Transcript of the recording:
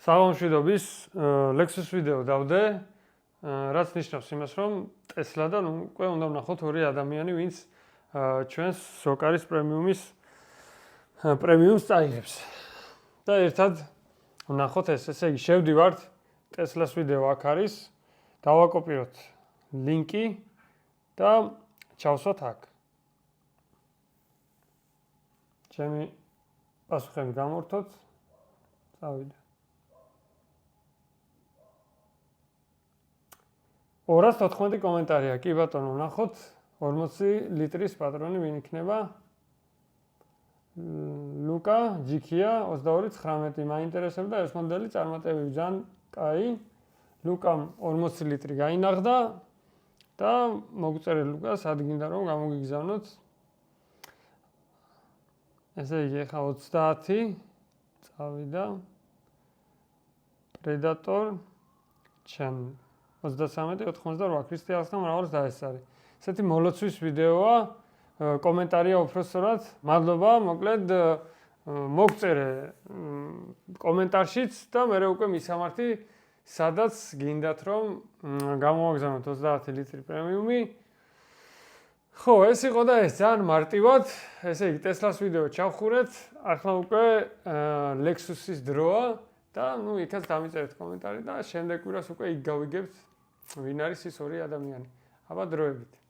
საღამოშვიდობის ლექსუს ვიდეო დავდე, რაც ნიშნავს იმას, რომ ტესლადან უკვე უნდა ვნახოთ ორი ადამიანი, ვინც ჩვენს სოკარის პრემიუმს წაიღებს. და ერთად ვნახოთ ეს, ესე იგი შევდივართ ტესლას ვიდეო აქ არის, დავაკოპიროთ ლინკი და ჩავსვათ აქ. ჩემი პასუხები გამორთოთ, წავიდე. 214 კომენტარია, კი ბატონო, ვნახოთ 40 ლიტრის პატრონი ვინ იქნება? ლუკა ჯიქია 2219 მაინტერესებდა ეს მოდელი წარმატებები ძალიან კაი. ლუკამ 40 ლიტრი გაინაღდა და მოგწერე ლუკას, ადგინდა რომ გამოგიგზავნოთ. ესე იგი, ახლა 30 წავიდა. Predator channel 33-88 ქრისტიანს და მრავალს დაესწარი. ესეთი მოლოცვის ვიდეოა, კომენტარია უბრალოდ. მადლობა, მოკლედ მოგწერე კომენტარშიც და მე უკვე მისამართი, სადაც გინდათ რომ გამოვაგზავნოთ 30 ლიტრი პრემიუმი. ხო, ეს იყო და ეს ძალიან მარტივად, ესე იგი ტესლას ვიდეო ჩავხურეთ, ახლა უკვე ლექსუსის დროა და იქაც დამიწერეთ კომენტარი და შემდეგ კვირას უკვე იქ გავიგებთ ვინ არის ის ორი ადამიანი. აბა დროებით.